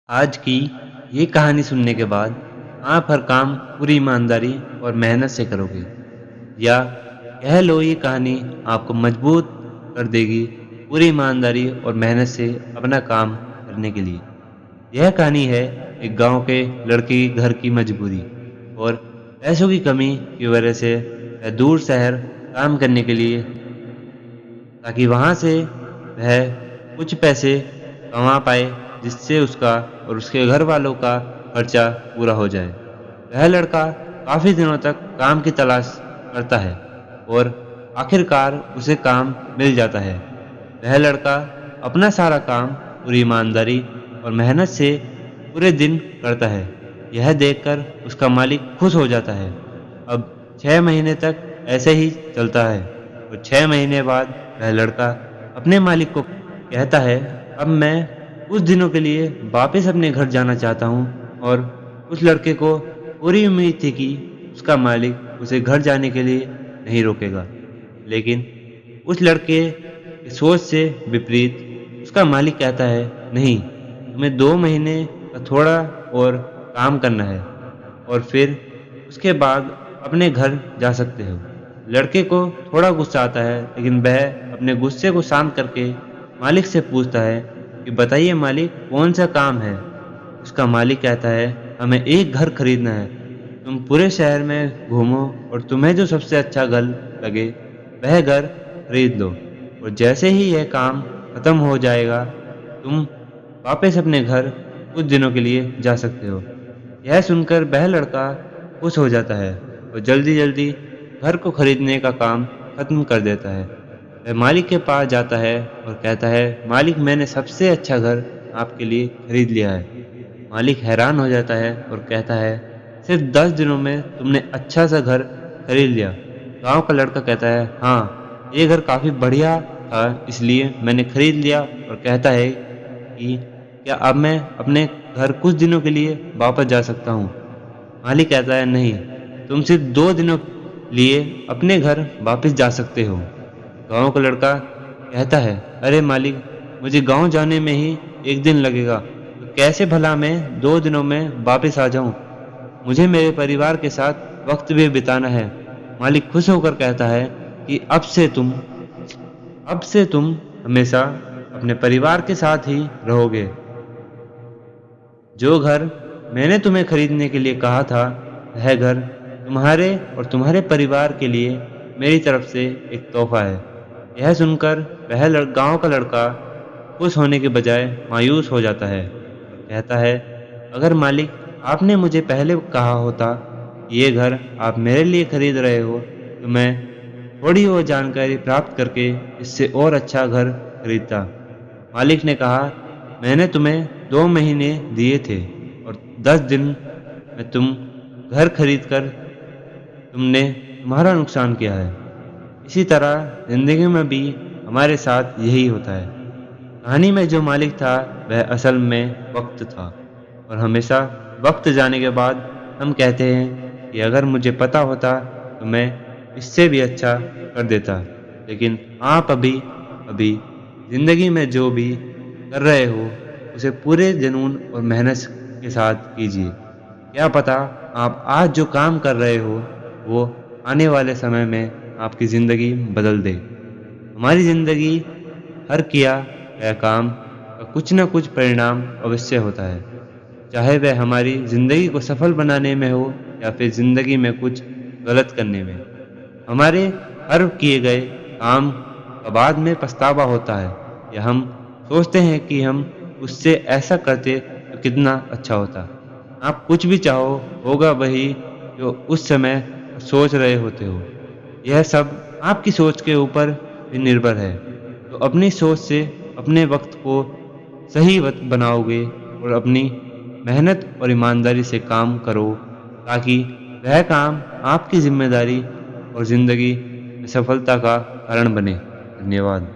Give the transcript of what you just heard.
आज की ये कहानी सुनने के बाद आप हर काम पूरी ईमानदारी और मेहनत से करोगे, या कह लो ये कहानी आपको मजबूत कर देगी पूरी ईमानदारी और मेहनत से अपना काम करने के लिए। यह कहानी है एक गांव के लड़के की घर की मजबूरी और पैसों की कमी की वजह से वह दूर शहर काम करने के लिए, ताकि वहां से वह कुछ पैसे कमा पाए, जिससे उसका और उसके घर वालों का खर्चा पूरा हो जाए। वह लड़का काफी दिनों तक काम की तलाश करता है और आखिरकार उसे काम मिल जाता है। वह लड़का अपना सारा काम पूरी ईमानदारी और मेहनत से पूरे दिन करता है। यह देखकर उसका मालिक खुश हो जाता है। अब 6 महीने तक ऐसे ही चलता है और 6 महीने बाद वह लड़का अपने मालिक को कहता है, अब मैं कुछ दिनों के लिए वापस अपने घर जाना चाहता हूँ। और उस लड़के को पूरी उम्मीद थी कि उसका मालिक उसे घर जाने के लिए नहीं रोकेगा, लेकिन उस लड़के की सोच से विपरीत उसका मालिक कहता है, नहीं, तुम्हें 2 महीने का थोड़ा और काम करना है और फिर उसके बाद अपने घर जा सकते हो। लड़के को थोड़ा गुस्सा आता है, लेकिन वह अपने गुस्से को शांत करके मालिक से पूछता है कि बताइए मालिक, कौन सा काम है। उसका मालिक कहता है, हमें एक घर खरीदना है। तुम पूरे शहर में घूमो और तुम्हें जो सबसे अच्छा घर लगे वह घर खरीद लो, और जैसे ही यह काम खत्म हो जाएगा तुम वापस अपने घर कुछ दिनों के लिए जा सकते हो। यह सुनकर वह लड़का खुश हो जाता है और जल्दी जल्दी घर को खरीदने का काम खत्म कर देता है। वह मालिक के पास जाता है और कहता है, मालिक, मैंने सबसे अच्छा घर आपके लिए खरीद लिया है। मालिक हैरान हो जाता है और कहता है, सिर्फ 10 दिनों में तुमने अच्छा सा घर खरीद लिया। गांव का लड़का कहता है, हाँ, ये घर काफी बढ़िया था, इसलिए मैंने खरीद लिया। और कहता है कि क्या अब मैं अपने घर कुछ दिनों के लिए वापस जा सकता हूँ। मालिक कहता है, नहीं, तुम सिर्फ 2 दिनों लिए अपने घर वापस जा सकते हो। गांव का लड़का कहता है, अरे मालिक, मुझे गांव जाने में ही एक दिन लगेगा, तो कैसे भला मैं 2 दिनों में वापस आ जाऊं। मुझे मेरे परिवार के साथ वक्त भी बिताना है। मालिक खुश होकर कहता है कि अब से तुम हमेशा अपने परिवार के साथ ही रहोगे। जो घर मैंने तुम्हें खरीदने के लिए कहा था, वह घर तुम्हारे और तुम्हारे परिवार के लिए मेरी तरफ से एक तोहफा है। यह सुनकर वह गांव का लड़का खुश होने के बजाय मायूस हो जाता है और कहता है, अगर मालिक, आपने मुझे पहले कहा होता कि ये घर आप मेरे लिए खरीद रहे हो, तो मैं थोड़ी और जानकारी प्राप्त करके इससे और अच्छा घर खरीदता। मालिक ने कहा, मैंने तुम्हें 2 महीने दिए थे और 10 दिन में तुम घर खरीद कर तुमने तुम्हारा नुकसान किया है। इसी तरह जिंदगी में भी हमारे साथ यही होता है। कहानी में जो मालिक था वह असल में वक्त था, और हमेशा वक्त जाने के बाद हम कहते हैं कि अगर मुझे पता होता तो मैं इससे भी अच्छा कर देता। लेकिन आप अभी अभी जिंदगी में जो भी कर रहे हो उसे पूरे जुनून और मेहनत के साथ कीजिए। क्या पता आप आज जो काम कर रहे हो वो आने वाले समय में आपकी ज़िंदगी बदल दे। हमारी ज़िंदगी हर किया गया काम का कुछ न कुछ परिणाम अवश्य होता है, चाहे वह हमारी ज़िंदगी को सफल बनाने में हो या फिर ज़िंदगी में कुछ गलत करने में। हमारे हर किए गए काम का बाद में पछतावा होता है, या हम सोचते हैं कि हम उससे ऐसा करते तो कितना अच्छा होता। आप कुछ भी चाहो, होगा वही जो उस समय सोच रहे होते हो। यह सब आपकी सोच के ऊपर भी निर्भर है। तो अपनी सोच से अपने वक्त को सही बनाओगे और अपनी मेहनत और ईमानदारी से काम करो, ताकि वह काम आपकी जिम्मेदारी और ज़िंदगी में सफलता का कारण बने। धन्यवाद।